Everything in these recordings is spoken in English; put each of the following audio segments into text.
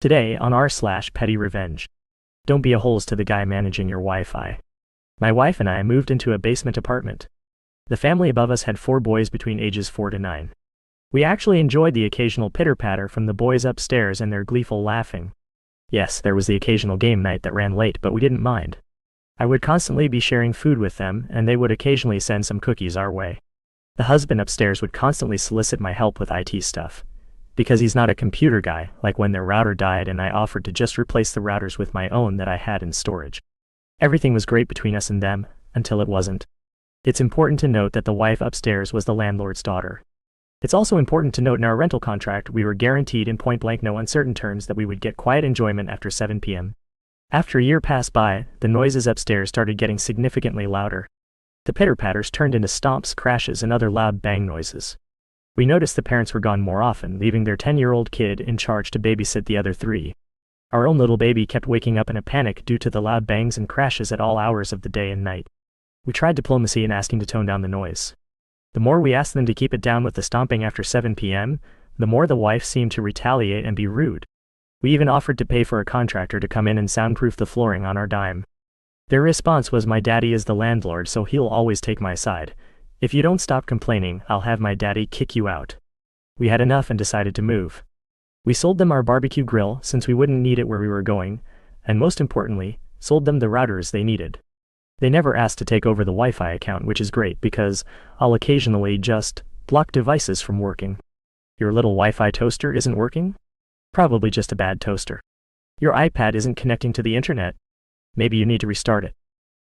Today on r/PettyRevenge. Don't be a holes to the guy managing your Wi-Fi. My wife and I moved into a basement apartment. The family above us had 4 boys between ages 4 to 9. We actually enjoyed the occasional pitter-patter from the boys upstairs and their gleeful laughing. Yes, there was the occasional game night that ran late, but we didn't mind. I would constantly be sharing food with them, and they would occasionally send some cookies our way. The husband upstairs would constantly solicit my help with IT stuff. Because he's not a computer guy, like when their router died and I offered to just replace the routers with my own that I had in storage. Everything was great between us and them, until it wasn't. It's important to note that the wife upstairs was the landlord's daughter. It's also important to note in our rental contract we were guaranteed in point-blank no uncertain terms that we would get quiet enjoyment after 7 p.m. After a year passed by, the noises upstairs started getting significantly louder. The pitter-patters turned into stomps, crashes, and other loud bang noises. We noticed the parents were gone more often, leaving their 10-year-old kid in charge to babysit the other 3. Our own little baby kept waking up in a panic due to the loud bangs and crashes at all hours of the day and night. We tried diplomacy in asking to tone down the noise. The more we asked them to keep it down with the stomping after 7 p.m., the more the wife seemed to retaliate and be rude. We even offered to pay for a contractor to come in and soundproof the flooring on our dime. Their response was, "My daddy is the landlord, so he'll always take my side. If you don't stop complaining, I'll have my daddy kick you out." We had enough and decided to move. We sold them our barbecue grill since we wouldn't need it where we were going, and most importantly, sold them the routers they needed. They never asked to take over the Wi-Fi account, which is great because I'll occasionally just block devices from working. Your little Wi-Fi toaster isn't working? Probably just a bad toaster. Your iPad isn't connecting to the internet? Maybe you need to restart it,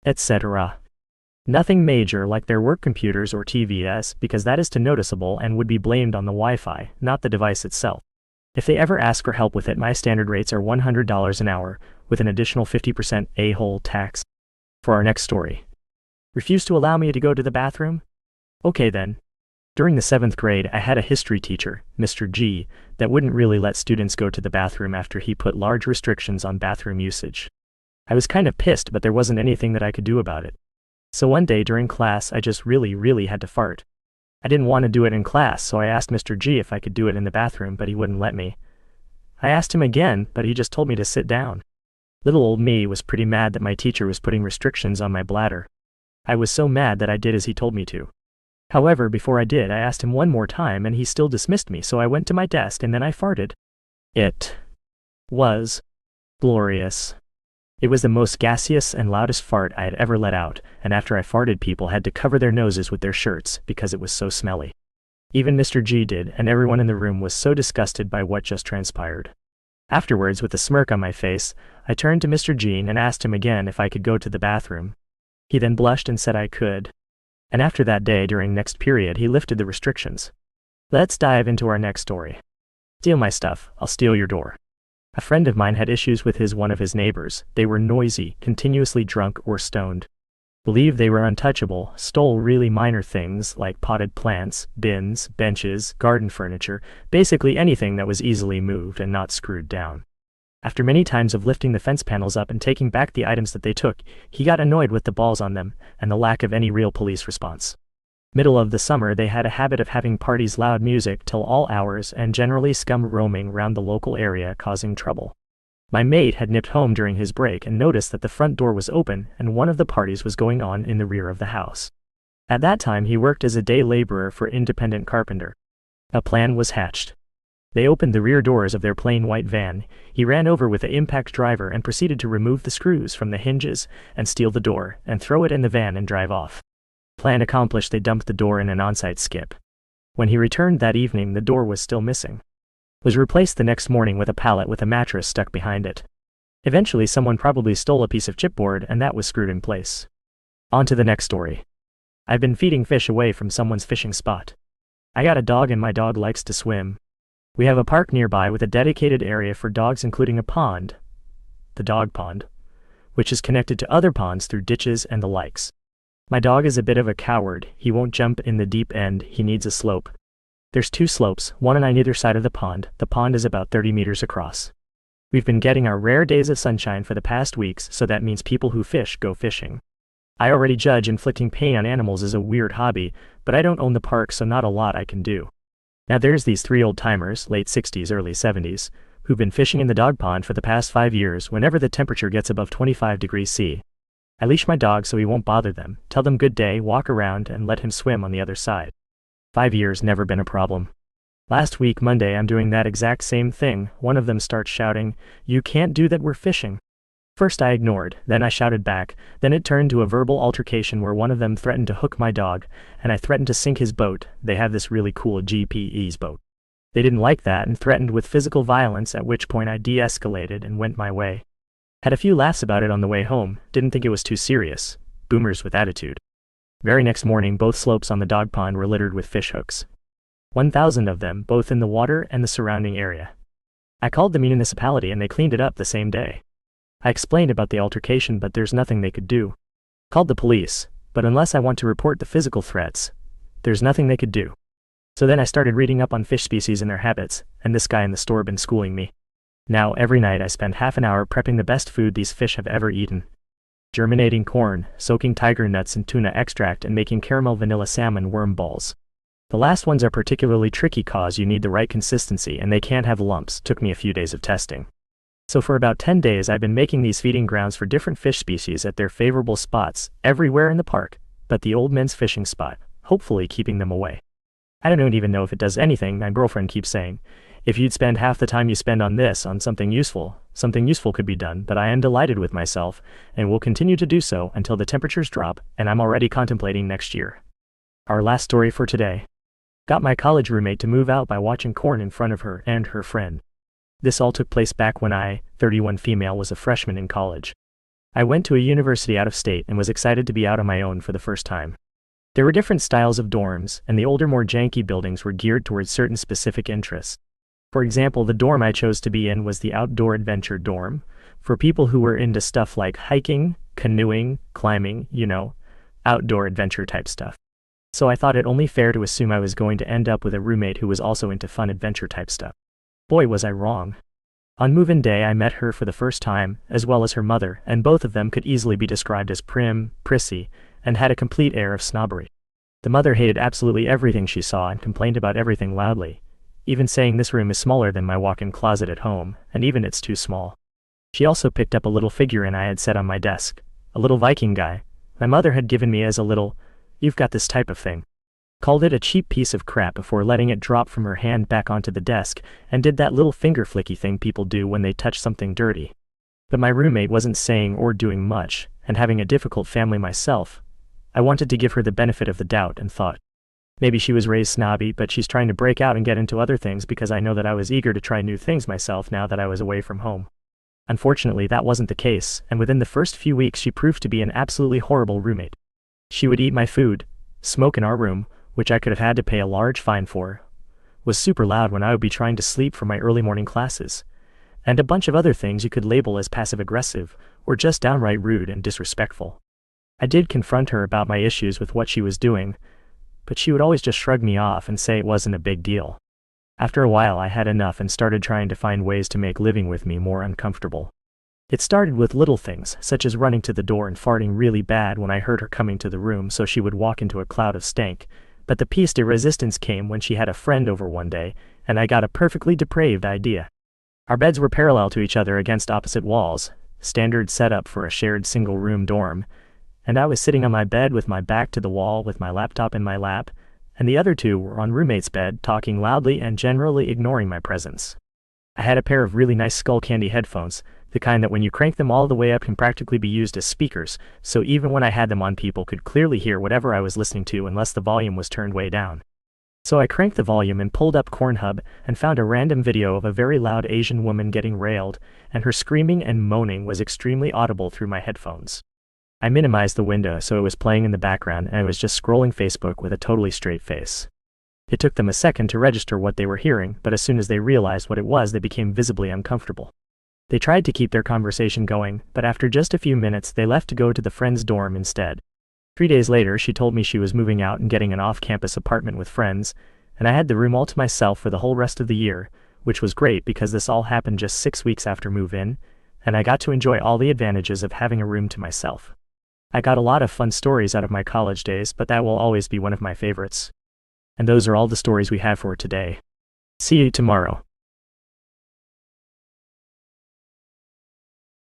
etc. Nothing major like their work computers or TVs, because that is too noticeable and would be blamed on the Wi-Fi, not the device itself. If they ever ask for help with it, my standard rates are $100 an hour, with an additional 50% a-hole tax. For our next story. Refuse to allow me to go to the bathroom? Okay then. During the 7th grade, I had a history teacher, Mr. G, that wouldn't really let students go to the bathroom after he put large restrictions on bathroom usage. I was kind of pissed, but there wasn't anything that I could do about it. So one day during class, I just really had to fart. I didn't want to do it in class, so I asked Mr. G if I could do it in the bathroom, but he wouldn't let me. I asked him again, but he just told me to sit down. Little old me was pretty mad that my teacher was putting restrictions on my bladder. I was so mad that I did as he told me to. However, before I did, I asked him one more time and he still dismissed me, so I went to my desk and then I farted. It was glorious. It was the most gaseous and loudest fart I had ever let out, and after I farted, people had to cover their noses with their shirts because it was so smelly. Even Mr. G did, and everyone in the room was so disgusted by what just transpired. Afterwards, with a smirk on my face, I turned to Mr. G and asked him again if I could go to the bathroom. He then blushed and said I could. And after that day, during next period, he lifted the restrictions. Let's dive into our next story. Steal my stuff, I'll steal your door. A friend of mine had issues with one of his neighbors. They were noisy, continuously drunk or stoned. Believed they were untouchable, stole really minor things like potted plants, bins, benches, garden furniture, basically anything that was easily moved and not screwed down. After many times of lifting the fence panels up and taking back the items that they took, he got annoyed with the balls on them and the lack of any real police response. Middle of the summer, they had a habit of having parties, loud music till all hours, and generally scum roaming around the local area causing trouble. My mate had nipped home during his break and noticed that the front door was open and one of the parties was going on in the rear of the house. At that time, he worked as a day laborer for independent carpenter. A plan was hatched. They opened the rear doors of their plain white van. He ran over with the impact driver and proceeded to remove the screws from the hinges and steal the door and throw it in the van and drive off. Plan accomplished, they dumped the door in an on-site skip. When he returned that evening, the door was still missing. Was replaced the next morning with a pallet with a mattress stuck behind it. Eventually, someone probably stole a piece of chipboard and that was screwed in place. On to the next story. I've been feeding fish away from someone's fishing spot. I got a dog and my dog likes to swim. We have a park nearby with a dedicated area for dogs, including a pond, the dog pond, which is connected to other ponds through ditches and the likes. My dog is a bit of a coward. He won't jump in the deep end, he needs a slope. There's 2 slopes, one on either side of the pond. The pond is about 30 meters across. We've been getting our rare days of sunshine for the past weeks, so that means people who fish go fishing. I already judge inflicting pain on animals as a weird hobby, but I don't own the park, so not a lot I can do. Now there's these 3 old-timers, late 60s, early 70s, who've been fishing in the dog pond for the past 5 years whenever the temperature gets above 25 degrees C. I leash my dog so he won't bother them, tell them good day, walk around, and let him swim on the other side. 5 years never been a problem. Last week, Monday, I'm doing that exact same thing. One of them starts shouting, "You can't do that, we're fishing." First I ignored, then I shouted back, then it turned to a verbal altercation where one of them threatened to hook my dog, and I threatened to sink his boat. They have this really cool GPE's boat. They didn't like that and threatened with physical violence, at which point I de-escalated and went my way. Had a few laughs about it on the way home, didn't think it was too serious. Boomers with attitude. Very next morning, both slopes on the dog pond were littered with fish hooks. 1,000 of them, both in the water and the surrounding area. I called the municipality and they cleaned it up the same day. I explained about the altercation, but there's nothing they could do. Called the police, but unless I want to report the physical threats, there's nothing they could do. So then I started reading up on fish species and their habits, and this guy in the store been schooling me. Now every night I spend half an hour prepping the best food these fish have ever eaten. Germinating corn, soaking tiger nuts in tuna extract, and making caramel vanilla salmon worm balls. The last ones are particularly tricky cause you need the right consistency and they can't have lumps. Took me a few days of testing. So for about 10 days I've been making these feeding grounds for different fish species at their favorable spots, everywhere in the park, but the old men's fishing spot, hopefully keeping them away. I don't even know if it does anything. My girlfriend keeps saying, if you'd spend half the time you spend on this on something useful could be done, but I am delighted with myself, and will continue to do so until the temperatures drop, and I'm already contemplating next year. Our last story for today. Got my college roommate to move out by watching corn in front of her and her friend. This all took place back when I, 31 female, was a freshman in college. I went to a university out of state and was excited to be out on my own for the first time. There were different styles of dorms, and the older, more janky buildings were geared towards certain specific interests. For example, the dorm I chose to be in was the outdoor adventure dorm, for people who were into stuff like hiking, canoeing, climbing, outdoor adventure type stuff. So I thought it only fair to assume I was going to end up with a roommate who was also into fun adventure type stuff. Boy, was I wrong. On move-in day I met her for the first time, as well as her mother, and both of them could easily be described as prim, prissy, and had a complete air of snobbery. The mother hated absolutely everything she saw and complained about everything loudly, even saying this room is smaller than my walk-in closet at home, and even it's too small. She also picked up a little figurine I had set on my desk, a little Viking guy, my mother had given me as a little, "You've got this" type of thing. Called it a cheap piece of crap before letting it drop from her hand back onto the desk, and did that little finger flicky thing people do when they touch something dirty. But my roommate wasn't saying or doing much, and having a difficult family myself, I wanted to give her the benefit of the doubt and thought, maybe she was raised snobby, but she's trying to break out and get into other things because I know that I was eager to try new things myself now that I was away from home. Unfortunately, that wasn't the case, and within the first few weeks she proved to be an absolutely horrible roommate. She would eat my food, smoke in our room, which I could have had to pay a large fine for, was super loud when I would be trying to sleep for my early morning classes, and a bunch of other things you could label as passive-aggressive, or just downright rude and disrespectful. I did confront her about my issues with what she was doing, but she would always just shrug me off and say it wasn't a big deal. After a while I had enough and started trying to find ways to make living with me more uncomfortable. It started with little things, such as running to the door and farting really bad when I heard her coming to the room so she would walk into a cloud of stank, but the piece de resistance came when she had a friend over one day, and I got a perfectly depraved idea. Our beds were parallel to each other against opposite walls, standard setup for a shared single-room dorm, and I was sitting on my bed with my back to the wall with my laptop in my lap, and the other two were on roommate's bed talking loudly and generally ignoring my presence. I had a pair of really nice Skull Candy headphones, the kind that when you crank them all the way up can practically be used as speakers, so even when I had them on people could clearly hear whatever I was listening to unless the volume was turned way down. So I cranked the volume and pulled up Pornhub and found a random video of a very loud Asian woman getting railed, and her screaming and moaning was extremely audible through my headphones. I minimized the window so it was playing in the background, and I was just scrolling Facebook with a totally straight face. It took them a second to register what they were hearing, but as soon as they realized what it was, they became visibly uncomfortable. They tried to keep their conversation going, but after just a few minutes they left to go to the friend's dorm instead. 3 days later she told me she was moving out and getting an off-campus apartment with friends, and I had the room all to myself for the whole rest of the year, which was great because this all happened just 6 weeks after move-in, and I got to enjoy all the advantages of having a room to myself. I got a lot of fun stories out of my college days, but that will always be one of my favorites. And those are all the stories we have for today. See you tomorrow.